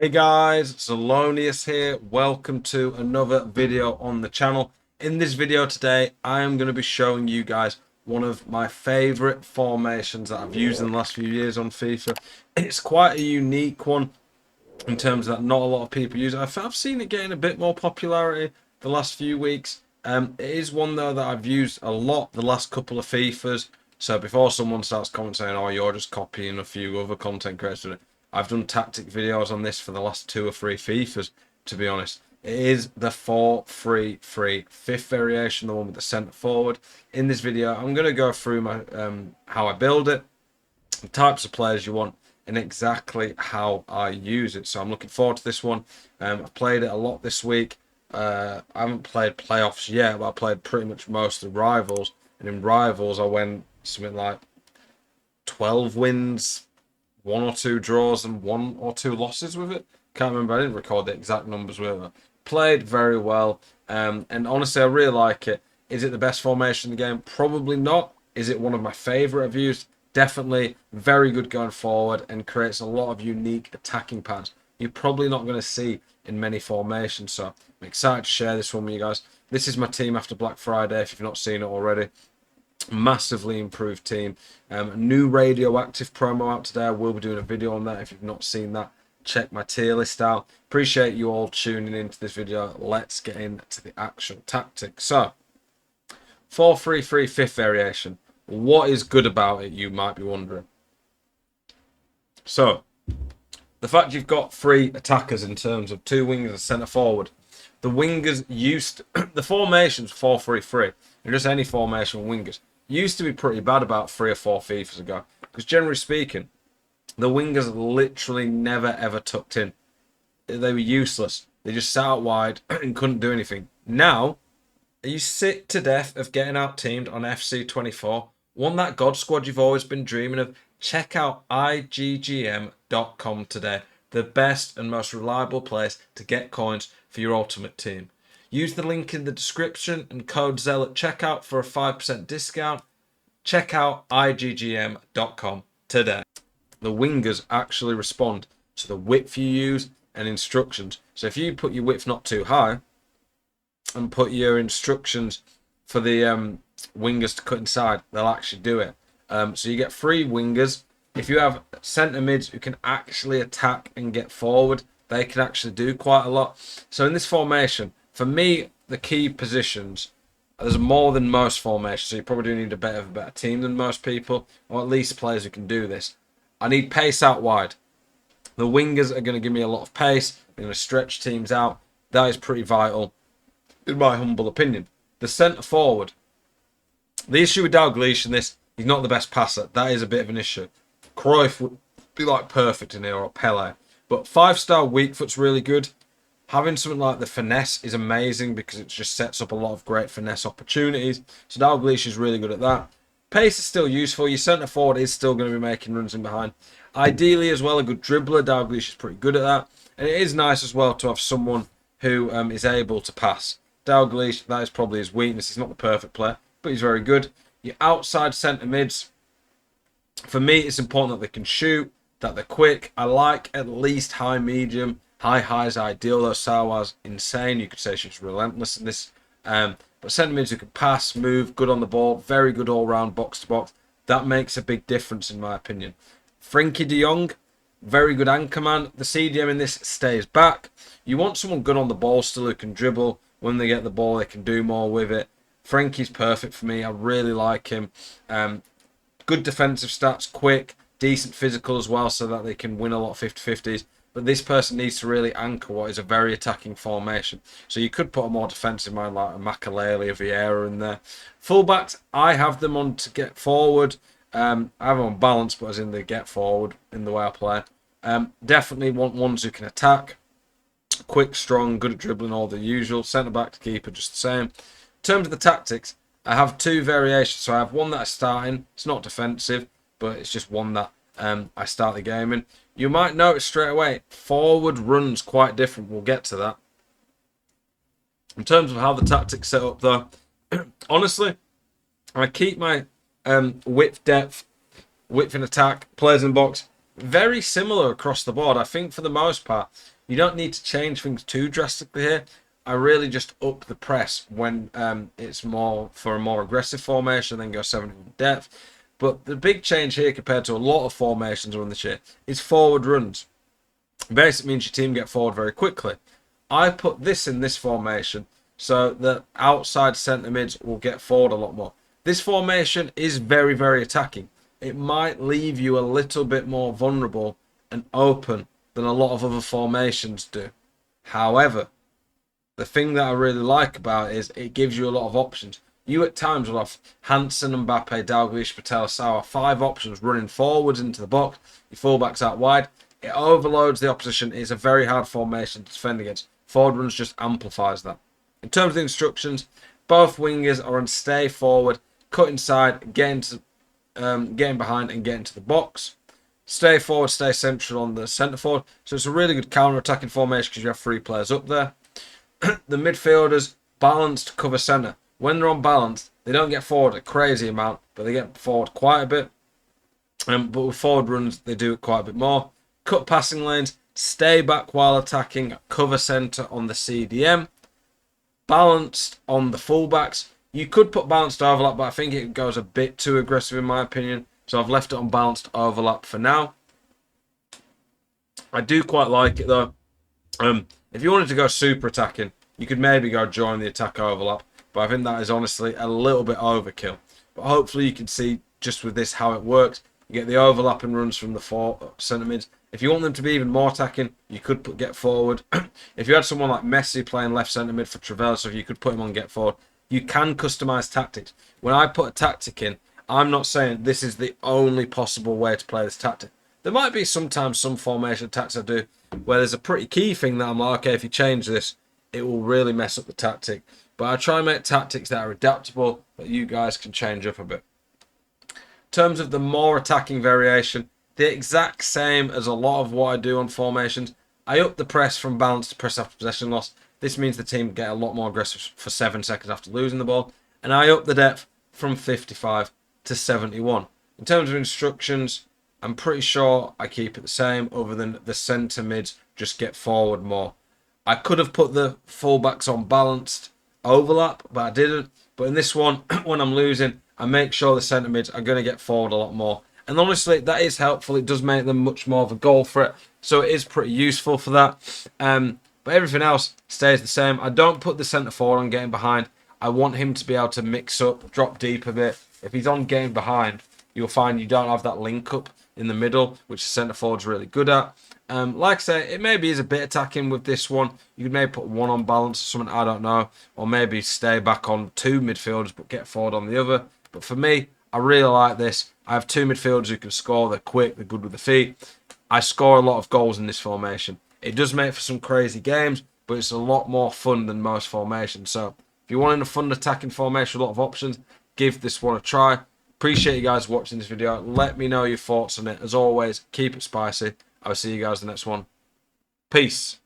Hey guys, Zelonius here. Welcome to another video on the channel. In this video today, I am going to be showing you guys one of my favorite formations that I've used in the last few years on FIFA. It's quite a unique one in terms that not a lot of people use it. I've seen it getting a bit more popularity the last few weeks. It is one though that I've used a lot the last couple of FIFAs. So before someone starts commenting saying, "Oh, you're just copying a few other content creators," I've done tactic videos on this for the last 2 or 3 FIFAs. To be honest, it is the 4-3-3 fifth variation, the one with the centre forward. In this video, I'm going to go through my how I build it, the types of players you want, and exactly how I use it. So I'm looking forward to this one. I've played it a lot this week. I haven't played playoffs yet, but I played pretty much most of the rivals. And in rivals, I went something like 12 wins, 1 or 2 draws, and 1 or 2 losses with it. Can't remember. I didn't record the exact numbers with it. Played very well. And honestly, I really like it. Is it the best formation in the game? Probably not. Is it one of my favourite I've used? Definitely very good going forward and creates a lot of unique attacking patterns you're probably not going to see in many formations. So I'm excited to share this one with you guys. This is my team after Black Friday, if you've not seen it already. Massively improved team. A new radioactive promo out today. I will be doing a video on that. If you've not seen that, check my tier list out. Appreciate you all tuning into this video. Let's get into the actual tactics. So 4-3-3 fifth variation. What is good about it, you might be wondering. So the fact you've got 3 attackers in terms of 2 wingers and centre forward. The wingers used the formations 4-3-3 and just any formation with wingers used to be pretty bad about 3 or 4 FIFAs ago, because generally speaking, the wingers literally never ever tucked in. They were useless. They just sat out wide and couldn't do anything. Now, are you sick to death of getting out teamed on FC24? Want that God squad you've always been dreaming of? Check out iggm.com today. The best and most reliable place to get coins for your ultimate team. Use the link in the description and code ZEL at checkout for a 5% discount. Check out iggm.com today. The wingers actually respond to the width you use and instructions. So if you put your width not too high and put your instructions for the wingers to cut inside, they'll actually do it. So you get 3 wingers. If you have centre mids who can actually attack and get forward, they can actually do quite a lot. So in this formation, for me, the key positions, there's more than most formations, so you probably do need a better team than most people, or at least players who can do this. I need pace out wide. The wingers are going to give me a lot of pace. They're going to stretch teams out. That is pretty vital, in my humble opinion. The centre forward. The issue with Dalglish in this, he's not the best passer. That is a bit of an issue. Cruyff would be like perfect in here, or Pele. But 5-star weak foot's really good. Having something like the finesse is amazing because it just sets up a lot of great finesse opportunities. So Dalglish is really good at that. Pace is still useful. Your centre forward is still going to be making runs in behind. Ideally as well, a good dribbler. Dalglish is pretty good at that. And it is nice as well to have someone who is able to pass. Dalglish, that is probably his weakness. He's not the perfect player, but he's very good. Your outside centre mids, for me, it's important that they can shoot, that they're quick. I like at least high medium. High is ideal though. Sawa's insane. You could say she's relentless in this. But centre mids who can pass, move, good on the ball, very good all round box to box. That makes a big difference in my opinion. Frankie de Jong, very good anchor man. The CDM in this stays back. You want someone good on the ball still who can dribble. When they get the ball, they can do more with it. Frankie's perfect for me. I really like him. Good defensive stats, quick, decent physical as well, so that they can win a lot of 50-50s. But this person needs to really anchor what is a very attacking formation. So you could put a more defensive mind like a Makalele, a Vieira in there. Fullbacks, I have them on to get forward. I have them on balance, but as in they get forward in the way I play. Definitely want ones who can attack. Quick, strong, good at dribbling, all the usual. Centre back to keeper, just the same. In terms of the tactics, I have 2 variations. So I have one that I start in. It's not defensive, but it's just one that I start the game in. You might notice straight away, forward runs quite different. We'll get to that. In terms of how the tactics set up though, honestly, I keep my width, depth, width in attack, players in box very similar across the board. I think for the most part, you don't need to change things too drastically here. I really just up the press when it's more for a more aggressive formation, then go 70 depth. But the big change here compared to a lot of formations around this year is forward runs. Basically means your team get forward very quickly. I put this in this formation so that outside centre mids will get forward a lot more. This formation is very, very attacking. It might leave you a little bit more vulnerable and open than a lot of other formations do. However, the thing that I really like about it is it gives you a lot of options. You at times will have Hansen, Mbappe, Dalglish, Patel, Sauer, 5 options running forwards into the box. Your fullbacks out wide. It overloads the opposition. It's a very hard formation to defend against. Forward runs just amplifies that. In terms of the instructions, both wingers are on stay forward, cut inside, getting behind and getting to the box. Stay forward, stay central on the centre forward. So it's a really good counter-attacking formation because you have 3 players up there. The midfielders balanced cover centre. When they're on balance, they don't get forward a crazy amount, but they get forward quite a bit. But with forward runs, they do it quite a bit more. Cut passing lanes, stay back while attacking, cover centre on the CDM. Balanced on the fullbacks. You could put balanced overlap, but I think it goes a bit too aggressive in my opinion. So I've left it on balanced overlap for now. I do quite like it though. If you wanted to go super attacking, you could maybe go join the attack overlap. But I think that is honestly a little bit overkill. But hopefully you can see just with this how it works. You get the overlapping runs from the 4 centre mids. If you want them to be even more attacking, you could get forward. If you had someone like Messi playing left centre mid for Travella, so if you could put him on get forward, you can customise tactics. When I put a tactic in, I'm not saying this is the only possible way to play this tactic. There might be sometimes some formation tactics I do where there's a pretty key thing that I'm like, okay, if you change this, it will really mess up the tactic. But I try and make tactics that are adaptable, that you guys can change up a bit. In terms of the more attacking variation, the exact same as a lot of what I do on formations. I up the press from balance to press after possession loss. This means the team get a lot more aggressive for 7 seconds after losing the ball. And I up the depth from 55 to 71. In terms of instructions, I'm pretty sure I keep it the same, other than the centre mids just get forward more. I could have put the fullbacks on balanced overlap, but I didn't. But in this one, when I'm losing, I make sure the centre mids are going to get forward a lot more. And honestly, that is helpful. It does make them much more of a goal threat. So it is pretty useful for that. But everything else stays the same. I don't put the centre forward on getting behind. I want him to be able to mix up, drop deep a bit. If he's on getting behind, you'll find you don't have that link up in the middle, which the centre forward's really good at. Like I say, it maybe is a bit attacking with this one. You could maybe put one on balance or something, I don't know. Or maybe stay back on 2 midfielders but get forward on the other. But for me, I really like this. I have 2 midfielders who can score. They're quick, they're good with the feet. I score a lot of goals in this formation. It does make for some crazy games, but it's a lot more fun than most formations. So if you're wanting a fun attacking formation with a lot of options, give this one a try. Appreciate you guys watching this video. Let me know your thoughts on it. As always, keep it spicy. I'll see you guys in the next one. Peace.